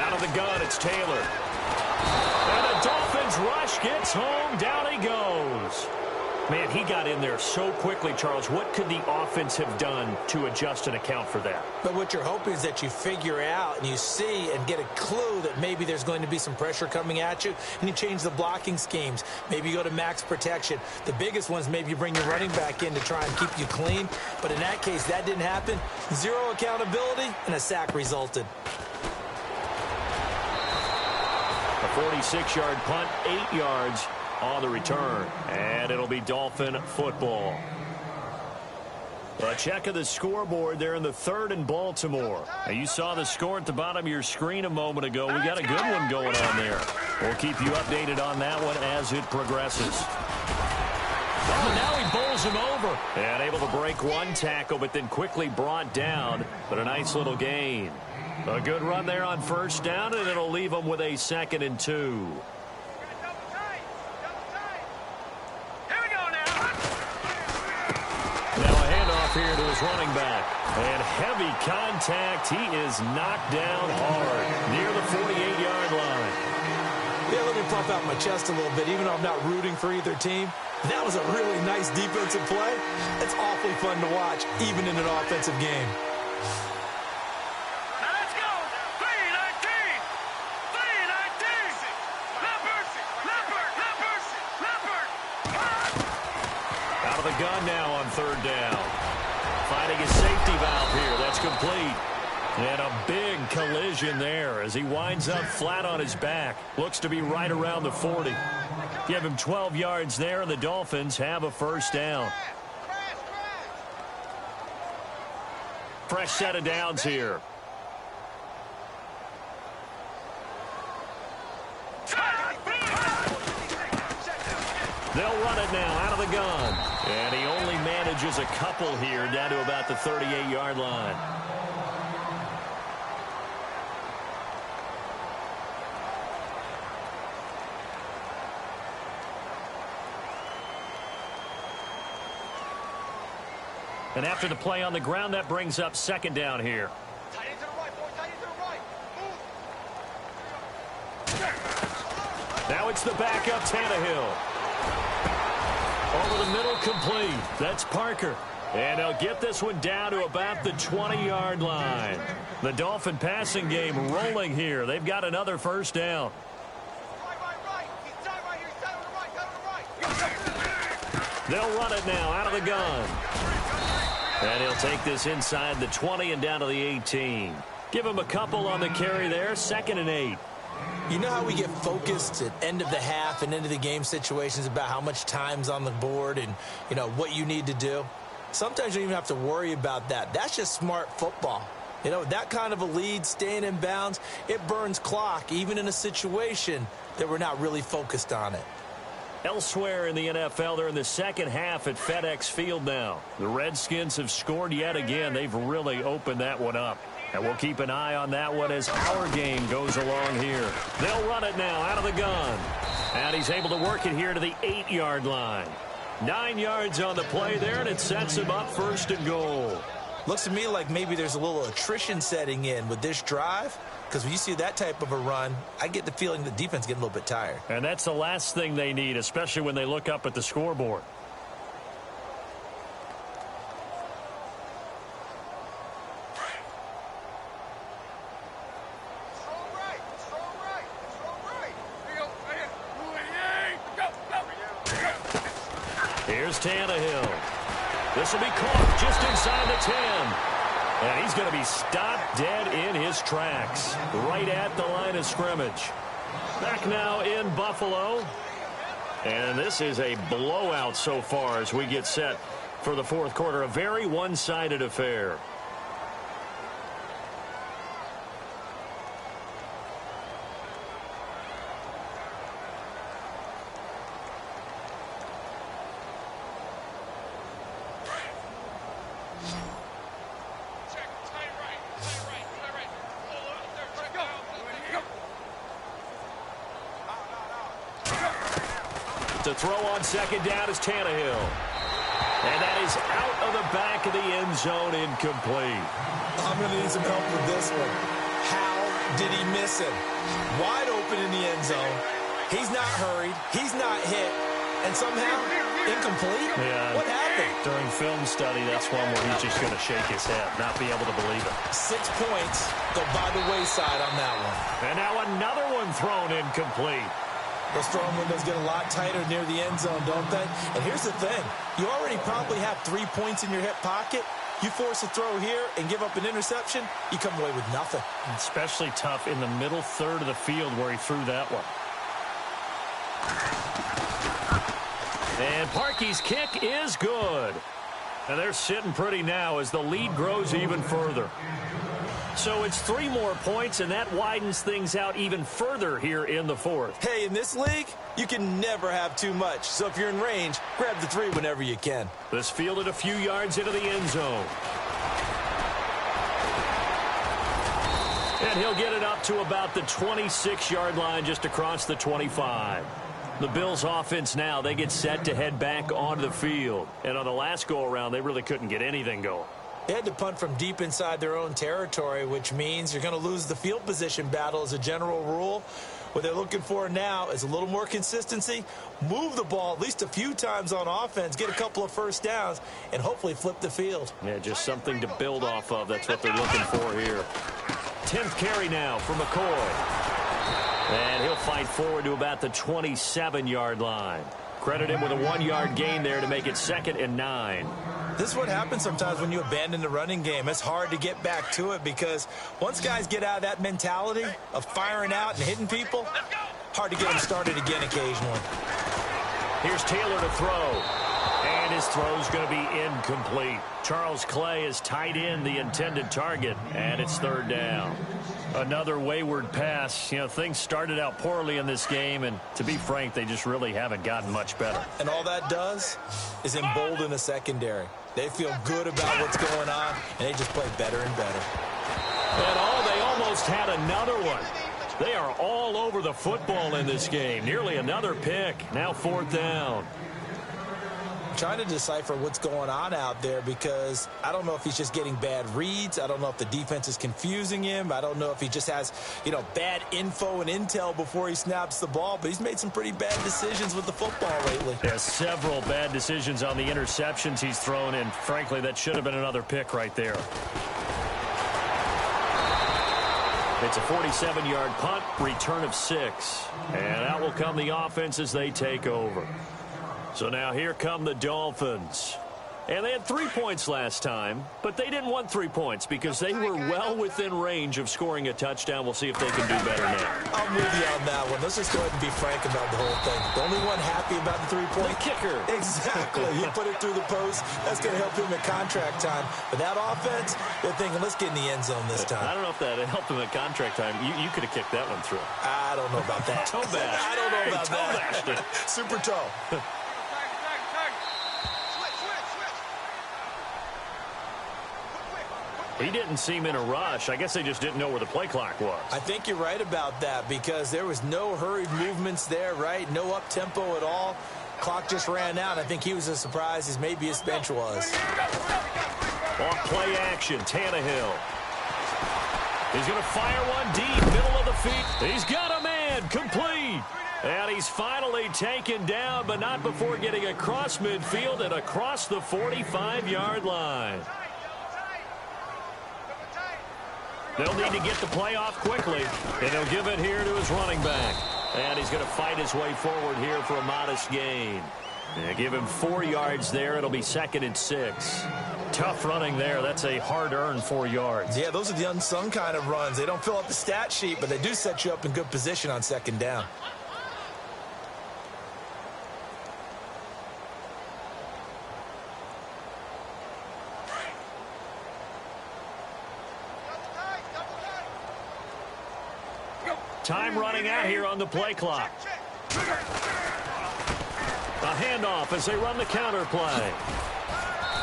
Out of the gun, it's Taylor. And the Dolphins rush gets home. Down he goes. Man, he got in there so quickly, Charles. What could the offense have done to adjust and account for that? But what you're hoping is that you figure out and you see and get a clue that maybe there's going to be some pressure coming at you, and you change the blocking schemes. Maybe you go to max protection. The biggest ones, maybe you bring your running back in to try and keep you clean. But in that case, that didn't happen. 0 accountability, and a sack resulted. A 46-yard punt, 8 yards. on the return. And it'll be Dolphin football. A check of the scoreboard there in the third in Baltimore. Now, you saw the score at the bottom of your screen a moment ago. We got a good one going on there. We'll keep you updated on that one as it progresses. Oh, now he bowls him over. And able to break one tackle, but then quickly brought down. But a nice little gain. A good run there on first down, and it'll leave him with a 2nd and 2. Here to his running back. And heavy contact. He is knocked down hard near the 48-yard line. Yeah, let me pump out my chest a little bit. Even though I'm not rooting for either team, that was a really nice defensive play. It's awfully fun to watch, even in an offensive game. Now let's go. 3-19. 3-19. Leopard. Out of the gun now on third down. Finding his safety valve here. That's complete. And a big collision there as he winds up flat on his back. Looks to be right around the 40. Give him 12 yards there, and the Dolphins have a first down. Fresh set of downs here. They'll run it now out of the gun. And he only manages a couple here down to about the 38-yard line. And after the play on the ground, that brings up 2nd down here. Tight end to the right, boy. Tight end to the right. Now it's the backup Tannehill. Over the middle, complete. That's Parker. And they'll get this one down to about the 20-yard line. The Dolphin passing game rolling here. They've got another first down. Right. He's tight right here. He's tight on the right. They'll run it now out of the gun. And he'll take this inside the 20 and down to the 18. Give him a couple on the carry there. 2nd and 8. You know how we get focused at end of the half and end of the game situations about how much time's on the board and, you know, what you need to do? Sometimes you don't even have to worry about that. That's just smart football. You know, that kind of a lead, staying in bounds, it burns clock, even in a situation that we're not really focused on it. Elsewhere in the NFL, they're in the second half at FedEx Field now. The Redskins have scored yet again. They've really opened that one up. And we'll keep an eye on that one as our game goes along here. They'll run it now out of the gun. And he's able to work it here to the 8-yard line. 9 yards on the play there, and it sets him up 1st and goal. Looks to me like maybe there's a little attrition setting in with this drive, because when you see that type of a run, I get the feeling the defense getting a little bit tired. And that's the last thing they need, especially when they look up at the scoreboard. Here's Tannehill. This will be caught just inside the 10. And he's going to be stopped dead in his tracks, right at the line of scrimmage. Back now in Buffalo. And this is a blowout so far as we get set for the 4th quarter. A very one-sided affair. To throw on 2nd down is Tannehill. And that is out of the back of the end zone, incomplete. I'm going to need some help with this one. How did he miss him? Wide open in the end zone. He's not hurried. He's not hit. And somehow, incomplete? Yeah. What happened? During film study, that's one where he's just going to shake his head, not be able to believe it. 6 points go by the wayside on that one. And now another one thrown incomplete. Those throwing windows get a lot tighter near the end zone, don't they? And here's the thing. You already probably have 3 points in your hip pocket. You force a throw here and give up an interception, you come away with nothing. Especially tough in the middle third of the field where he threw that one. And Parkey's kick is good. And they're sitting pretty now as the lead grows even further. So it's 3 more points, and that widens things out even further here in the fourth. Hey, in this league, you can never have too much. So if you're in range, grab the 3 whenever you can. This fielded a few yards into the end zone. And he'll get it up to about the 26-yard line just across the 25. The Bills' offense now, they get set to head back onto the field. And on the last go-around, they really couldn't get anything going. They had to punt from deep inside their own territory, which means you're going to lose the field position battle as a general rule. What they're looking for now is a little more consistency, move the ball at least a few times on offense, get a couple of first downs, and hopefully flip the field. Yeah, just something to build off of. That's what they're looking for here. 10th carry now for McCoy. And he'll fight forward to about the 27-yard line. Credit him with a 1-yard gain there to make it 2nd and 9. This is what happens sometimes when you abandon the running game. It's hard to get back to it because once guys get out of that mentality of firing out and hitting people, hard to get them started again occasionally. Here's Taylor to throw. And his throw's going to be incomplete. Charles Clay is tight in the intended target, and it's 3rd down. Another wayward pass. You know, things started out poorly in this game, and to be frank, they just really haven't gotten much better. And all that does is embolden the secondary. They feel good about what's going on, and they just play better and better. And they almost had another one. They are all over the football in this game. Nearly another pick. Now 4th down. Trying to decipher what's going on out there because I don't know if he's just getting bad reads. I don't know if the defense is confusing him. I don't know if he just has, bad info and intel before he snaps the ball. But he's made some pretty bad decisions with the football lately. Yeah, several bad decisions on the interceptions he's thrown, and frankly, that should have been another pick right there. It's a 47-yard punt, return of 6. And out will come the offense as they take over. So now here come the Dolphins. And they had 3 points last time, but they didn't want 3 points because they were well within range of scoring a touchdown. We'll see if they can do better now. I'm with you on that one. Let's just go ahead and be frank about the whole thing. The only one happy about the 3-point kicker. Exactly. He put it through the post. That's going to help him at contract time. But that offense, they're thinking, let's get in the end zone this time. I don't know if that helped him at contract time. You could have kicked that one through. I don't know about that. Toe bash. I don't know about that. Super toe. He didn't seem in a rush. I guess they just didn't know where the play clock was. I think you're right about that because there was no hurried movements there, right? No up-tempo at all. Clock just ran out. I think he was as surprised as maybe his bench was. Off play action, Tannehill. He's going to fire one deep, middle of the feet. He's got a man, complete. And he's finally taken down, but not before getting across midfield and across the 45-yard line. They'll need to get the play off quickly, and he'll give it here to his running back. And he's going to fight his way forward here for a modest gain. Give him 4 yards there. It'll be 2nd and 6. Tough running there. That's a hard-earned 4 yards. Yeah, those are the unsung kind of runs. They don't fill up the stat sheet, but they do set you up in good position on 2nd down. Time running out here on the play clock. A handoff as they run the counter play.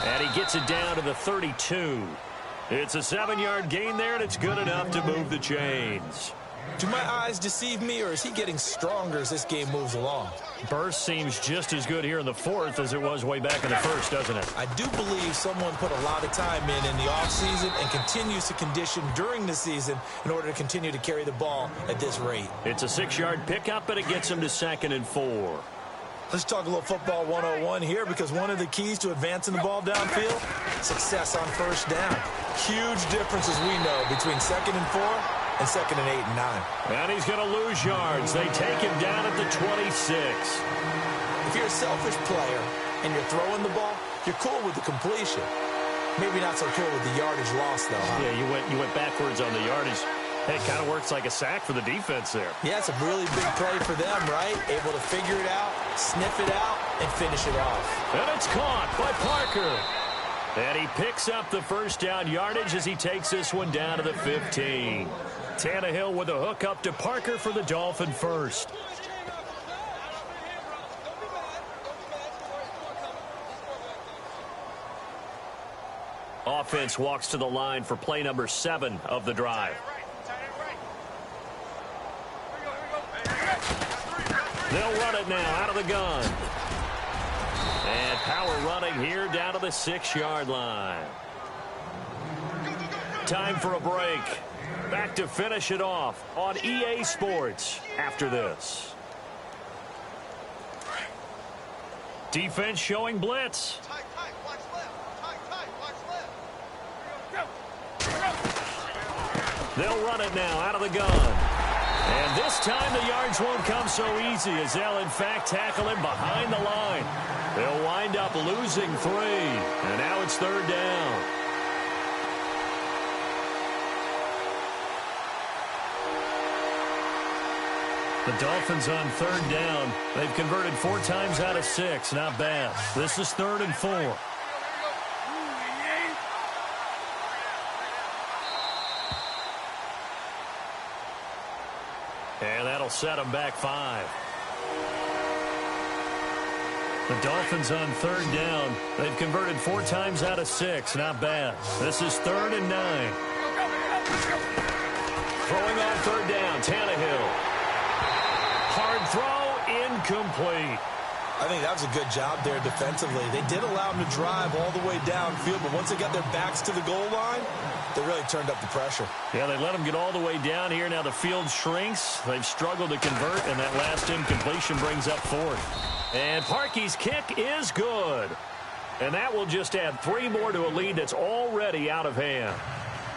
And he gets it down to the 32. It's a 7-yard gain there, and it's good enough to move the chains. Do my eyes deceive me, or is he getting stronger as this game moves along? Burst seems just as good here in the 4th as it was way back in the 1st, doesn't it? I do believe someone put a lot of time in the offseason and continues to condition during the season in order to continue to carry the ball at this rate. It's a 6-yard pickup, but it gets him to 2nd and 4. Let's talk a little football 101 here because one of the keys to advancing the ball downfield, success on 1st down. Huge difference, as we know, between 2nd and 4 and 2nd and 8 and 9. And he's going to lose yards. They take him down at the 26. If you're a selfish player and you're throwing the ball, you're cool with the completion. Maybe not so cool with the yardage loss, though. Huh? Yeah, you went backwards on the yardage. Hey, it kind of works like a sack for the defense there. Yeah, it's a really big play for them, right? Able to figure it out, sniff it out, and finish it off. And it's caught by Parker. And he picks up the first down yardage as he takes this one down to the 15. Tannehill with a hook up to Parker for the Dolphin first. Offense walks to the line for play number 7 of the drive. They'll run it now out of the gun. And power running here down to the 6-yard line. Time for a break. Back to finish it off on EA Sports after this. Defense showing blitz. They'll run it now out of the gun. And this time the yards won't come so easy as they'll in fact tackle him behind the line. They'll wind up losing 3. And now it's 3rd down. The Dolphins on 3rd down. They've converted 4 times out of 6. Not bad. This is 3rd and 4. And that'll set them back 5. The Dolphins on 3rd down. They've converted 4 times out of 6. Not bad. This is 3rd and 9. Throwing on 3rd down, Tannehill. Hard throw, incomplete. I think that was a good job there defensively. They did allow them to drive all the way downfield, but once they got their backs to the goal line, they really turned up the pressure. Yeah, they let them get all the way down here. Now the field shrinks. They've struggled to convert, and that last incompletion brings up 4th. And Parkey's kick is good. And that will just add 3 more to a lead that's already out of hand.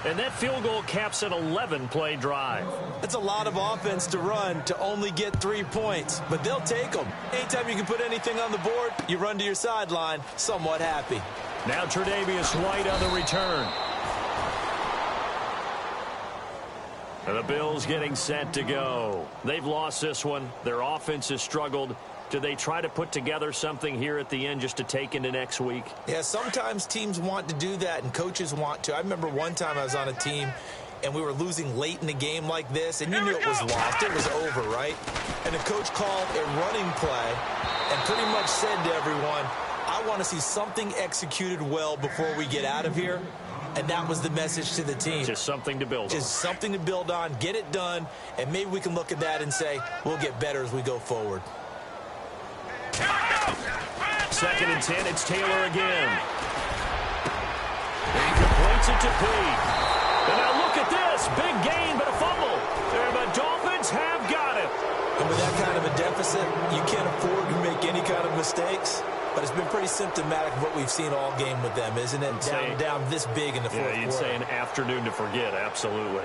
And that field goal caps an 11-play drive. It's a lot of offense to run to only get 3 points, but they'll take them. Anytime you can put anything on the board, you run to your sideline somewhat happy. Now Tre'Davious White on the return. And the Bills getting set to go. They've lost this one. Their offense has struggled. Do they try to put together something here at the end just to take into next week? Yeah, sometimes teams want to do that and coaches want to. I remember one time I was on a team and we were losing late in the game like this, and you knew it was lost. It was over, right? And the coach called a running play and pretty much said to everyone, I want to see something executed well before we get out of here. And that was the message to the team. Just something to build on. Just something to build on, get it done, and maybe we can look at that and say, we'll get better as we go forward. 2nd and 10, it's Taylor again. He completes it to Pete. And now look at this. Big gain, but a fumble. And the Dolphins have got it. And with that kind of a deficit, you can't afford to make any kind of mistakes. But it's been pretty symptomatic of what we've seen all game with them, isn't it? Down this big in the fourth quarter. Yeah, you'd say an afternoon to forget, absolutely.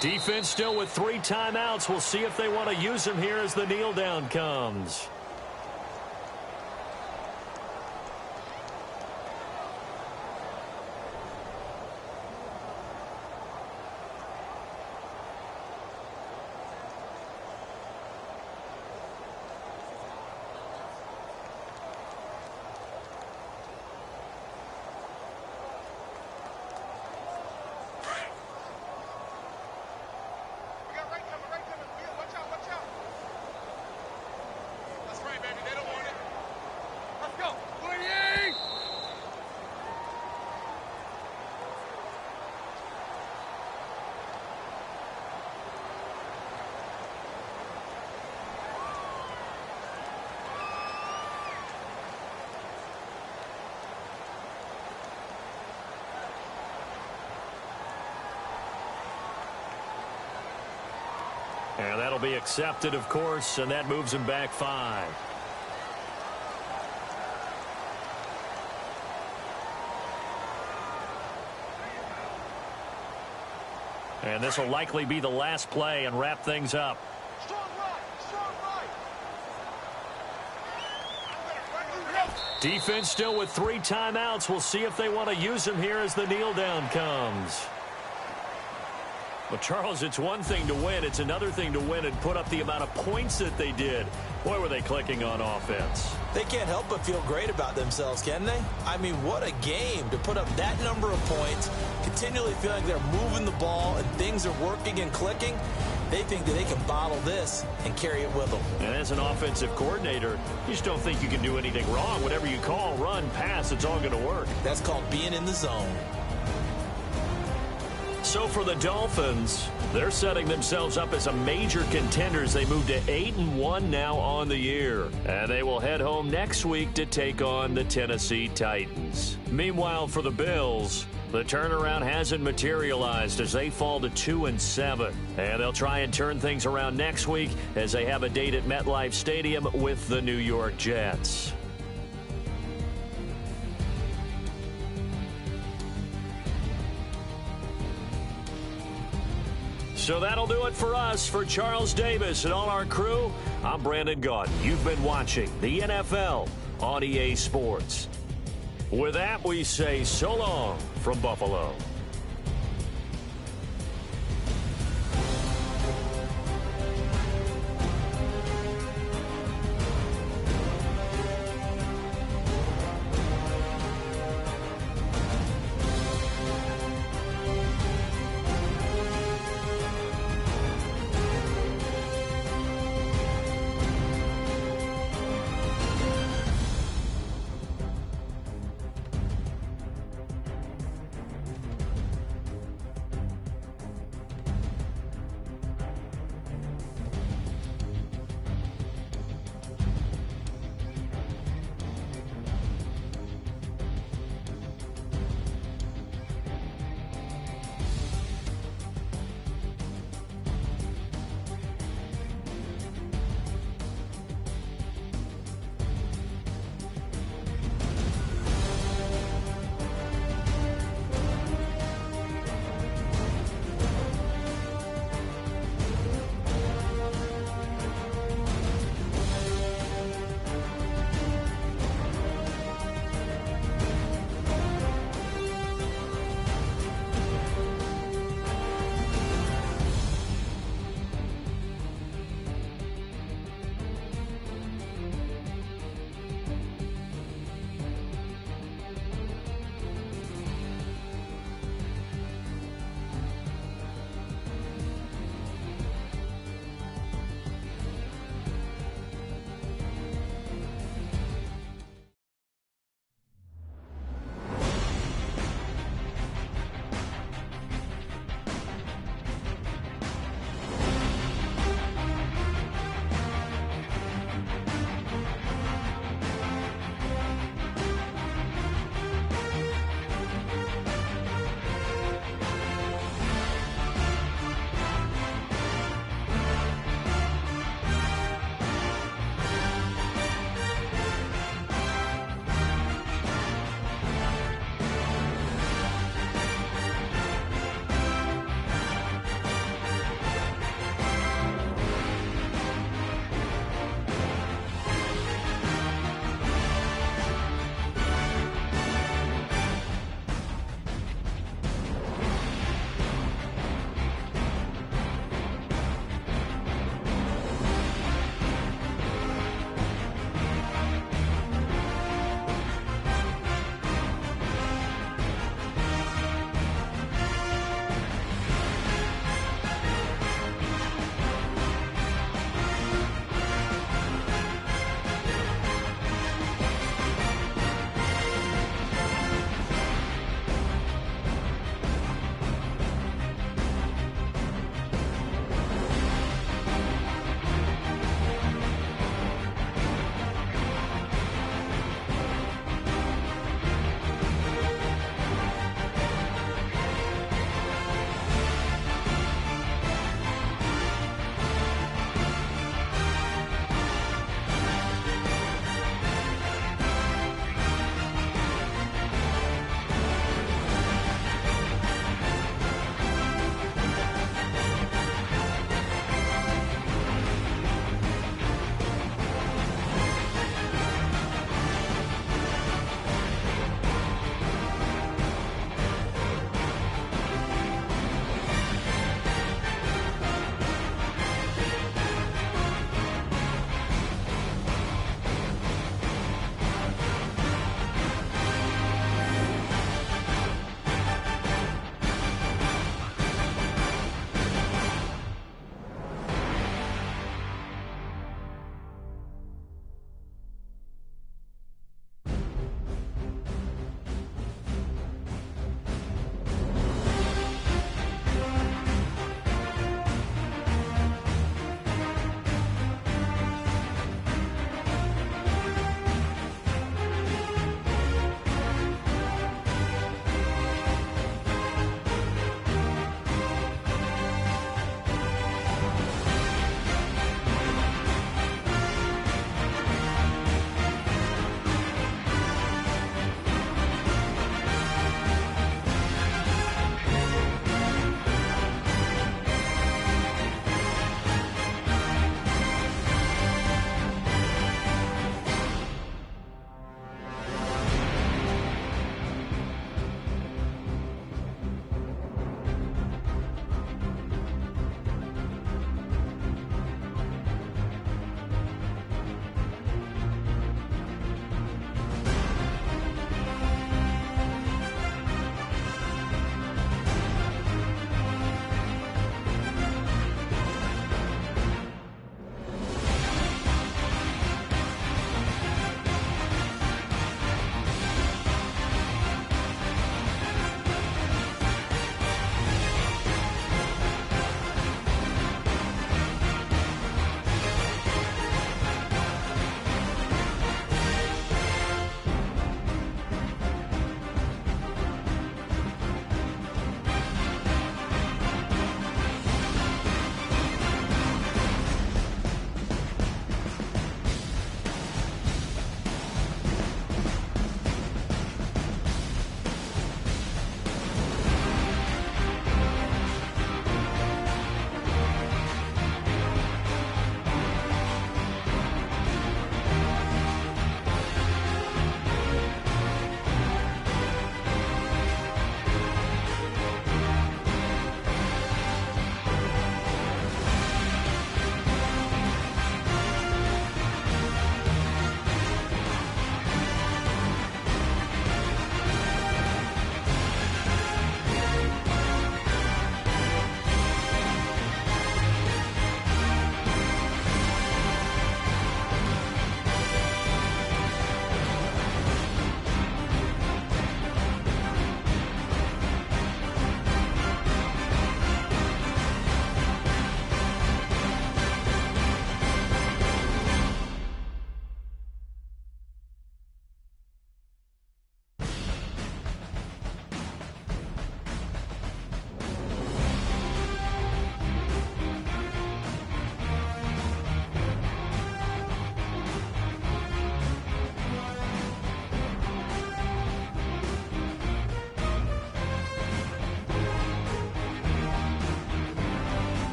Defense still with 3 timeouts. We'll see if they want to use them here as the kneel down comes. And that'll be accepted, of course, and that moves him back 5. And this will likely be the last play and wrap things up. Strong right. Defense still with 3 timeouts. We'll see if they want to use them here as the kneel down comes. Well, Charles, it's one thing to win. It's another thing to win and put up the amount of points that they did. Boy, were they clicking on offense. They can't help but feel great about themselves, can they? I mean, what a game to put up that number of points, continually feeling like they're moving the ball and things are working and clicking. They think that they can bottle this and carry it with them. And as an offensive coordinator, you just don't think you can do anything wrong. Whatever you call, run, pass, it's all going to work. That's called being in the zone. So for the Dolphins, they're setting themselves up as a major contenders. They move to 8-1 now on the year. And they will head home next week to take on the Tennessee Titans. Meanwhile, for the Bills, the turnaround hasn't materialized as they fall to 2-7. And they'll try and turn things around next week as they have a date at MetLife Stadium with the New York Jets. So that'll do it for us. For Charles Davis and all our crew, I'm Brandon Gaudin. You've been watching the NFL on EA Sports. With that, we say so long from Buffalo.